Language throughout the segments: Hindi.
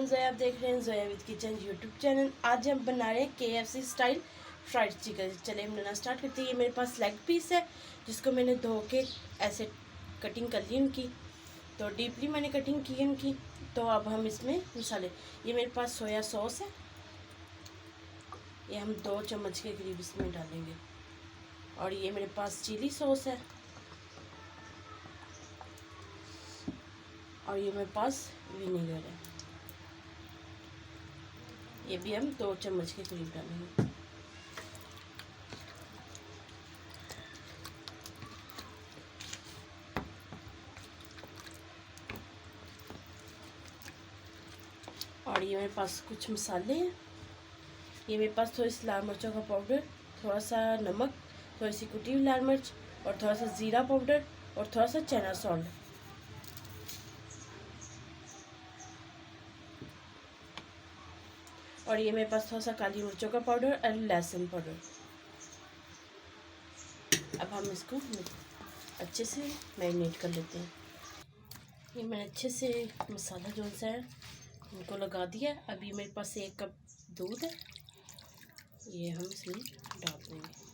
जोया, आप देख रहे हैं Zoya with kitchen YouTube channel. आज हम बना रहे हैं KFC स्टाइल फ्राइड चिकन। चलिए बनाना स्टार्ट करते हैं। ये मेरे पास लेग पीस है जिसको मैंने धो के ऐसे कटिंग कर ली उनकी, तो डीपली मैंने कटिंग की उनकी। तो अब हम इसमें मसाले, ये मेरे पास सोया सॉस है, ये हम 2 चम्मच के करीब इसमें डालेंगे। और ये मेरे पास चिली सॉस है, और ये मेरे पास विनेगर है, ये भी हम 2 चम्मच के करीब डालेंगे। और ये मेरे पास कुछ मसाले हैं, ये मेरे पास थोड़ी सी लाल मिर्चों का पाउडर, थोड़ा सा नमक, थोड़ी सी कुटी हुई लाल मिर्च, और थोड़ा सा ज़ीरा पाउडर, और थोड़ा सा चना सॉल्ट। और ये मेरे पास थोड़ा सा काली मिर्चों का पाउडर और लहसुन पाउडर। अब हम इसको अच्छे से मैरिनेट कर लेते हैं। ये मैंने अच्छे से मसाला जो सा है उनको लगा दिया। अभी मेरे पास 1 कप दूध है, ये हम इसमें डाल देंगे।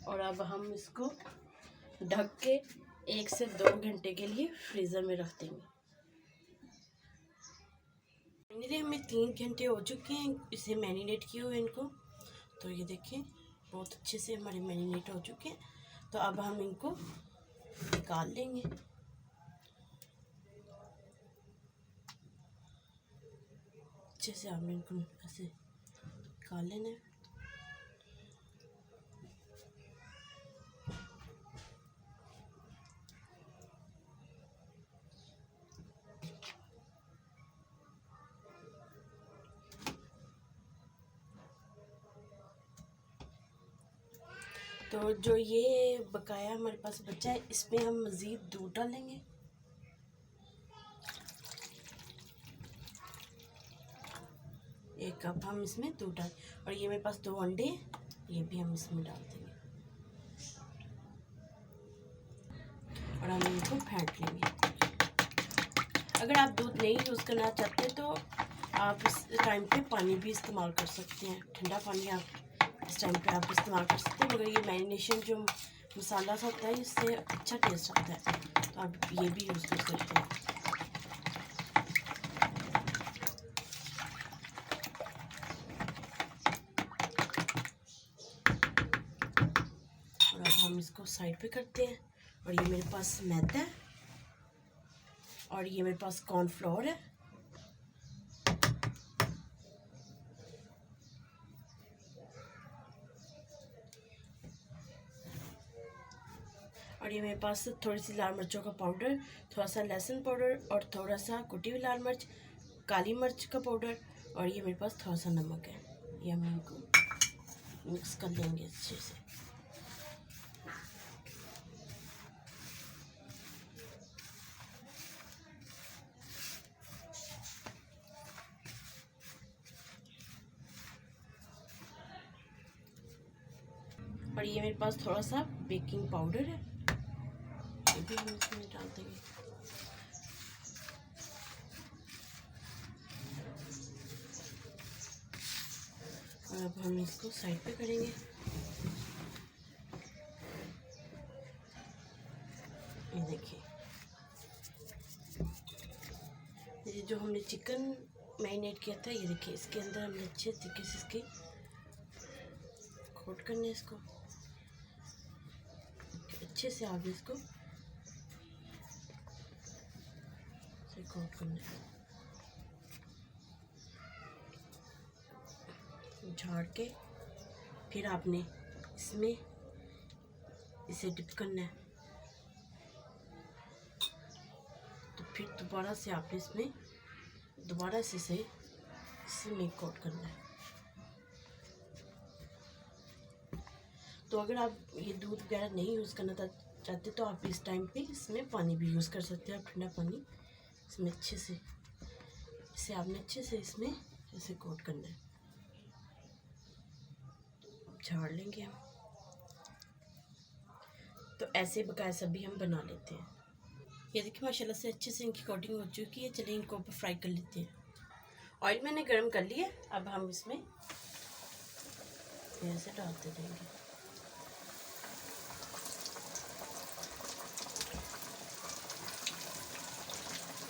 और अब हम इसको ढक के 1 से 2 घंटे के लिए फ्रीज़र में रख देंगे। फाइनली हमें 3 घंटे हो चुके हैं इसे मैरिनेट किए हुए इनको। तो ये देखें बहुत अच्छे से हमारे मैरिनेट हो चुके हैं। तो अब हम इनको निकाल लेंगे। अच्छे से हमने इनको ऐसे निकाल लेना है। तो जो ये बकाया हमारे पास बचा है, इसमें हम मज़ीद दूध डालेंगे। एक कप हम इसमें दूध डाल, और ये मेरे पास 2 अंडे, ये भी हम इसमें डाल देंगे। और हम इनको फेंट लेंगे। अगर आप दूध नहीं यूज़ करना चाहते तो आप इस टाइम पे पानी भी इस्तेमाल कर सकते हैं, ठंडा पानी आप इस टाइम पे आप इस्तेमाल कर सकते हैं। मगर ये मैरिनेशन जो मसाला होता है इससे अच्छा टेस्ट आता है, तो आप ये भी यूज़ कर सकते हैं। और अब हम इसको साइड पे करते हैं। और ये मेरे पास मैदा है, और ये मेरे पास कॉर्नफ्लोर है, और ये मेरे पास थोड़ी सी लाल मिर्चों का पाउडर, थोड़ा सा लहसुन पाउडर, और थोड़ा सा कुटी हुई लाल मिर्च, काली मिर्च का पाउडर, और ये मेरे पास थोड़ा सा नमक है। ये हम इनको मिक्स कर लेंगे अच्छे से। और ये मेरे पास थोड़ा सा बेकिंग पाउडर है, ये भी हम इसमें डाल देंगे। और अब हम इसको साइड पे करेंगे। ये देखिए, ये जो हमने चिकन मैरिनेट किया था, ये देखिए इसके अंदर हमने अच्छे तरीके से इसके कोट करना है इसको अच्छे से। आप इसको कोट करना है, झाड़ के फिर आपने इसमें इसे डिप करना है। तो फिर दोबारा से आपने इसमें दोबारा से इसमें कोट करना है। तो अगर आप ये दूध वगैरह नहीं यूज़ करना चाहते तो आप इस टाइम पे इसमें पानी भी यूज़ कर सकते हैं। आप ठंडा पानी इसमें अच्छे से, इसे आपने अच्छे से इसमें ऐसे कोट करना है, झाड़ लेंगे हम। तो ऐसे बकाया सभी हम बना लेते हैं। ये देखिए माशाल्लाह से अच्छे से इनकी कोटिंग हो चुकी है। चलिए इनको ऊपर फ्राई कर लेते हैं। ऑयल मैंने गर्म कर लिया, अब हम इसमें ऐसे डालते जाएंगे।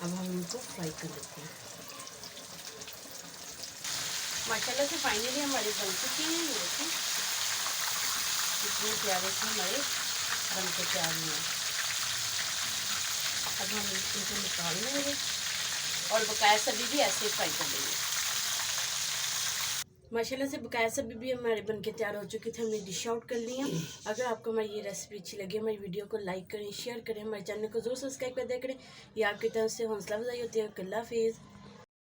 अब हम इनको फ्राई कर लेते हैं। माशाल्लाह से फाइनली हमारे बन चुके हैं। ये देखिए कितने प्यारे से हमारे बन के तैयार हुए। अब हम इनको निकाल लेंगे और बकाया सभी भी ऐसे फ्राई कर लेंगे। माशाल्लाह से बकाया सभी भी हमारे बनके तैयार हो चुके थे। हमने डिश आउट कर लिया। अगर आपको हमारी ये रेसिपी अच्छी लगी, हमारी वीडियो को लाइक करें, शेयर करें, हमारे चैनल को जरूर सब्सक्राइब कर दिया करें। ये आपकी तरफ से हौसला अफजाई होती है। अल्लाह हाफिज़।